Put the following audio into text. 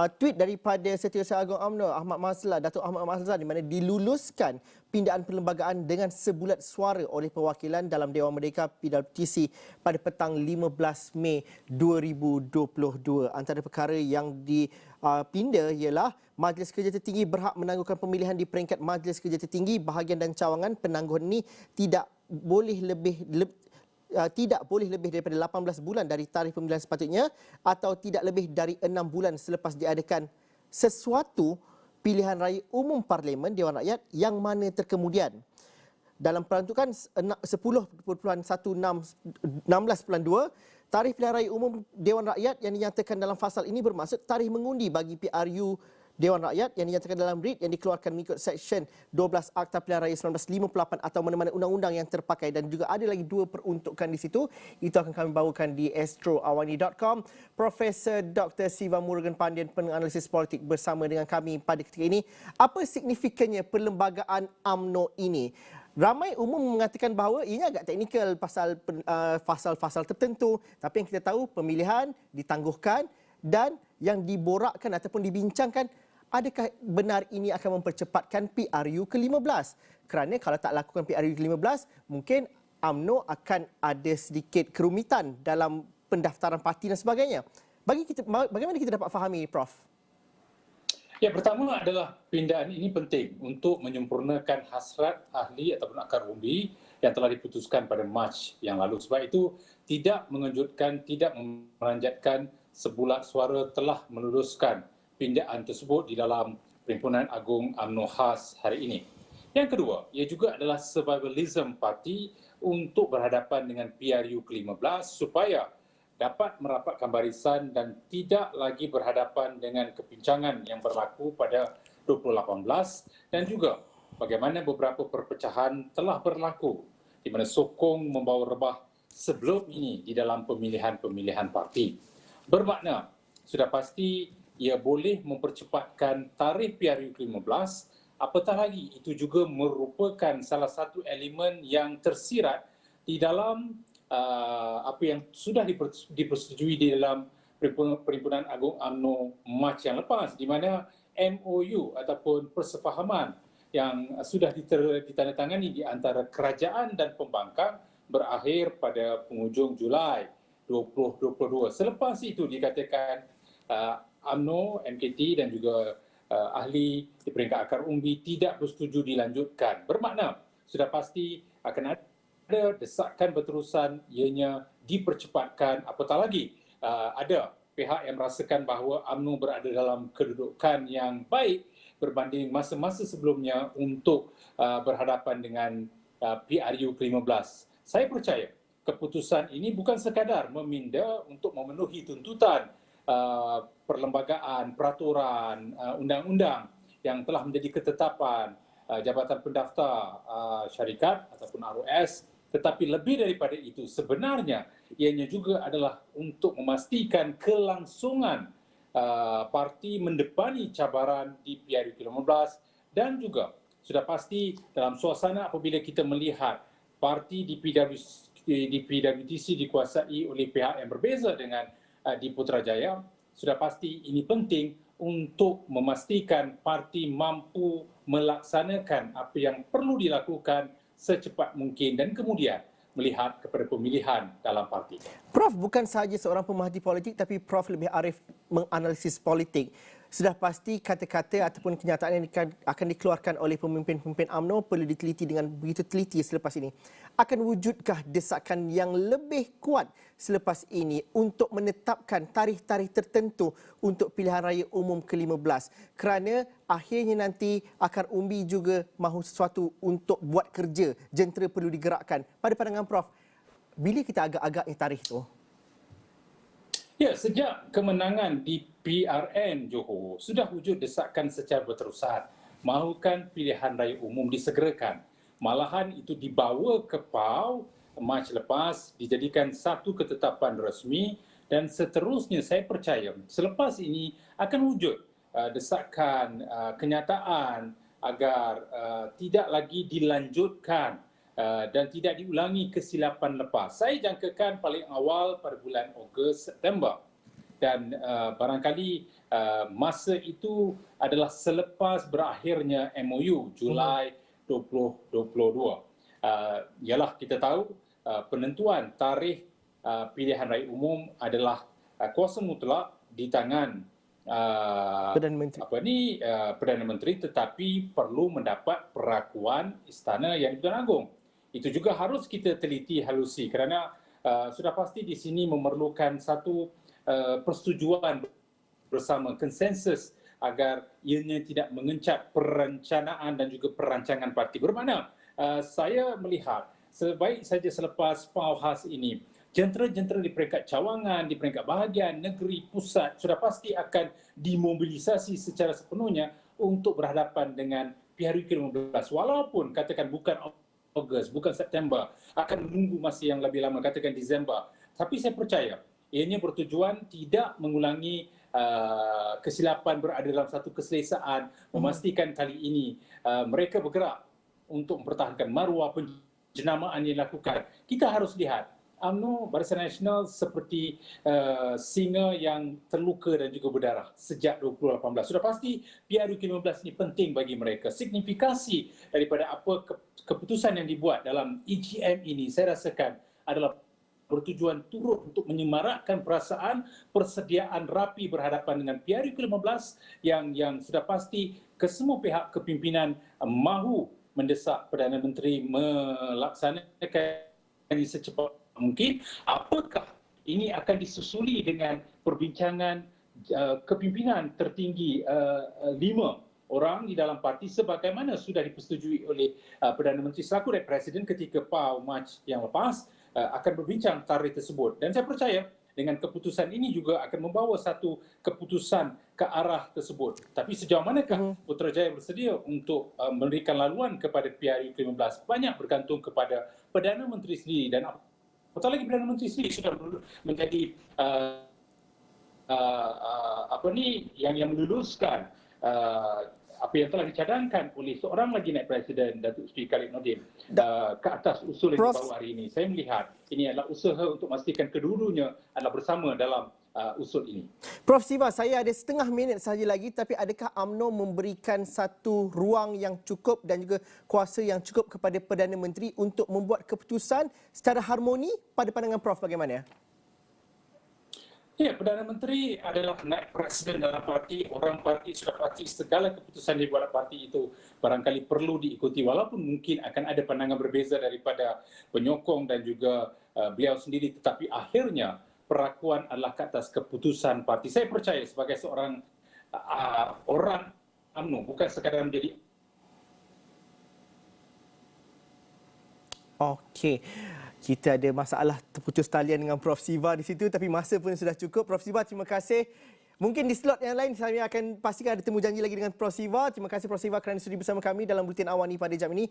tweet daripada Setiausaha Agung UMNO Ahmad Mazlan, Datuk Ahmad Mazlan, di mana diluluskan pindaan perlembagaan dengan sebulat suara oleh perwakilan dalam Dewan Merdeka PWTC pada petang 15 Mei 2022. Antara perkara yang dipinda ialah Majlis Kerja Tertinggi berhak menangguhkan pemilihan di peringkat Majlis Kerja Tertinggi. Bahagian dan cawangan penangguhan ini tidak boleh lebih daripada 18 bulan dari tarikh pemilihan sepatutnya atau tidak lebih dari 6 bulan selepas diadakan sesuatu pilihan raya umum Parlimen Dewan Rakyat yang mana terkemudian. Dalam perantukan 10.16.2, tarikh pilihan raya umum Dewan Rakyat yang dinyatakan dalam fasal ini bermaksud tarikh mengundi bagi PRU Dewan Rakyat yang dinyatakan dalam RIT yang dikeluarkan mengikut Seksyen 12 Akta Pilihan Raya 1958 atau mana-mana undang-undang yang terpakai, dan juga ada lagi 2 peruntukan di situ. Itu akan kami bawakan di astroawani.com. Profesor Dr. Siva Murugan Pandian, penganalisis politik, bersama dengan kami pada ketika ini. Apa signifikannya perlembagaan UMNO ini? Ramai umum mengatakan bahawa ianya agak teknikal pasal fasal-fasal tertentu, tapi yang kita tahu pemilihan ditangguhkan dan yang diborakkan ataupun dibincangkan, adakah benar ini akan mempercepatkan PRU ke-15? Kerana kalau tak lakukan PRU ke-15, mungkin UMNO akan ada sedikit kerumitan dalam pendaftaran parti dan sebagainya. Bagaimana kita dapat fahami ini, Prof? Ya, pertama adalah pindaan ini penting untuk menyempurnakan hasrat ahli ataupun akar umbi yang telah diputuskan pada Mac yang lalu. Sebab itu tidak mengejutkan, tidak memanjatkan sebulat suara telah meluluskan pindaan tersebut di dalam Perhimpunan Agung UMNO khas hari ini. Yang kedua, ia juga adalah survivalism parti untuk berhadapan dengan PRU ke-15 supaya dapat merapatkan barisan dan tidak lagi berhadapan dengan kepincangan yang berlaku pada 2018, dan juga bagaimana beberapa perpecahan telah berlaku di mana sokong membawa rebah sebelum ini di dalam pemilihan-pemilihan parti. Bermakna sudah pasti ia boleh mempercepatkan tarikh PRU ke-15, apatah lagi itu juga merupakan salah satu elemen yang tersirat di dalam apa yang sudah dipersetujui di dalam Perhimpunan Agung UMNO Mac yang lepas, di mana MOU ataupun persefahaman yang sudah ditandatangani di antara kerajaan dan pembangkang berakhir pada penghujung Julai 2022. Selepas itu dikatakan UMNO, MKT dan juga ahli di peringkat akar umbi tidak bersetuju dilanjutkan. Bermakna sudah pasti akan ada desakan berterusan ianya dipercepatkan, apatah lagi ada pihak yang merasakan bahawa UMNO berada dalam kedudukan yang baik berbanding masa-masa sebelumnya untuk berhadapan dengan PRU ke-15. Saya percaya keputusan ini bukan sekadar meminda untuk memenuhi tuntutan perlembagaan, peraturan, undang-undang yang telah menjadi ketetapan Jabatan Pendaftar Syarikat ataupun ROS, tetapi lebih daripada itu sebenarnya ianya juga adalah untuk memastikan kelangsungan parti mendepani cabaran di PRU ke-15, dan juga sudah pasti dalam suasana apabila kita melihat parti di PWTC dikuasai oleh pihak yang berbeza dengan di Putrajaya, sudah pasti ini penting untuk memastikan parti mampu melaksanakan apa yang perlu dilakukan secepat mungkin dan kemudian melihat kepada pemilihan dalam parti. Prof bukan sahaja seorang pemerhati politik, tapi Prof lebih arif menganalisis politik. Sudah pasti kata-kata ataupun kenyataan yang akan dikeluarkan oleh pemimpin-pemimpin UMNO perlu diteliti dengan begitu teliti selepas ini. Akan wujudkah desakan yang lebih kuat selepas ini untuk menetapkan tarikh-tarikh tertentu untuk pilihan raya umum ke-15? Kerana akhirnya nanti akar umbi juga mahu sesuatu untuk buat kerja, jentera perlu digerakkan. Pada pandangan Prof, bila kita agak-agaknya tarikh itu? Ya, sejak kemenangan di PRN Johor, sudah wujud desakan secara berterusan mahukan pilihan raya umum disegerakan. Malahan itu dibawa ke PAU Mac lepas, dijadikan satu ketetapan resmi, dan seterusnya saya percaya selepas ini akan wujud desakan kenyataan agar tidak lagi dilanjutkan dan tidak diulangi kesilapan lepas. Saya jangkakan paling awal pada bulan Ogos September, dan barangkali masa itu adalah selepas berakhirnya MOU Julai 2022. Ialah kita tahu penentuan tarikh pilihan raya umum adalah kuasa mutlak di tangan Perdana Menteri, tetapi perlu mendapat perakuan Istana Yang di-Pertuan Agong. Itu juga harus kita teliti halusi kerana sudah pasti di sini memerlukan satu persetujuan bersama, konsensus, agar ianya tidak mengencap perencanaan dan juga perancangan parti. Bermakna saya melihat sebaik saja selepas PAUHAS ini, jentera-jentera di peringkat cawangan, di peringkat bahagian, negeri, pusat sudah pasti akan dimobilisasi secara sepenuhnya untuk berhadapan dengan PRU ke-15. Walaupun katakan bukan Ogos, bukan September, akan menunggu masa yang lebih lama, katakan Disember. Tapi saya percaya ianya bertujuan tidak mengulangi kesilapan berada dalam satu keselesaan, memastikan kali ini mereka bergerak untuk mempertahankan maruah penjenamaan yang dilakukan. Kita harus lihat UMNO Barisan Nasional seperti singa yang terluka dan juga berdarah sejak 2018. Sudah pasti PRU ke-15 ini penting bagi mereka. Signifikasi daripada apa keputusan yang dibuat dalam EGM ini saya rasakan adalah bertujuan turut untuk menyemarakkan perasaan persediaan rapi berhadapan dengan PRU ke-15 yang sudah pasti kesemua pihak kepimpinan mahu mendesak Perdana Menteri melaksanakan ini secepat mungkin. Apakah ini akan disusuli dengan perbincangan kepimpinan tertinggi 5 orang di dalam parti sebagaimana sudah dipersetujui oleh Perdana Menteri selaku Presiden ketika PAU Mac yang lepas, akan berbincang tarikh tersebut. Dan saya percaya dengan keputusan ini juga akan membawa satu keputusan ke arah tersebut. Tapi sejauh manakah Putrajaya bersedia untuk memberikan laluan kepada PRU ke-15 banyak bergantung kepada Perdana Menteri sendiri. Dan apatah lagi Perdana Menteri sendiri sudah menjadi yang meluluskan apa yang telah dicadangkan oleh seorang lagi naib Presiden, Datuk Seri Khalid Nordin, ke atas usul yang dibawa hari ini. Saya melihat ini adalah usaha untuk memastikan kedua-duanya adalah bersama dalam usul ini. Prof Siva, saya ada setengah minit sahaja lagi, tapi adakah UMNO memberikan satu ruang yang cukup dan juga kuasa yang cukup kepada Perdana Menteri untuk membuat keputusan secara harmoni? Pada pandangan Prof bagaimana? Ya, Perdana Menteri adalah naib Presiden dalam parti, orang parti sudah pasti segala keputusan yang dibuat parti itu barangkali perlu diikuti walaupun mungkin akan ada pandangan berbeza daripada penyokong dan juga beliau sendiri, tetapi akhirnya perakuan adalah ke atas keputusan parti. Saya percaya sebagai seorang orang UMNO bukan sekadar menjadi. Okey. Kita ada masalah terputus talian dengan Prof Siva di situ, tapi masa pun sudah cukup. Prof Siva, terima kasih. Mungkin di slot yang lain saya akan pastikan ada temu janji lagi dengan Prof Siva. Terima kasih Prof Siva kerana sudi bersama kami dalam Buletin Awani pada jam ini.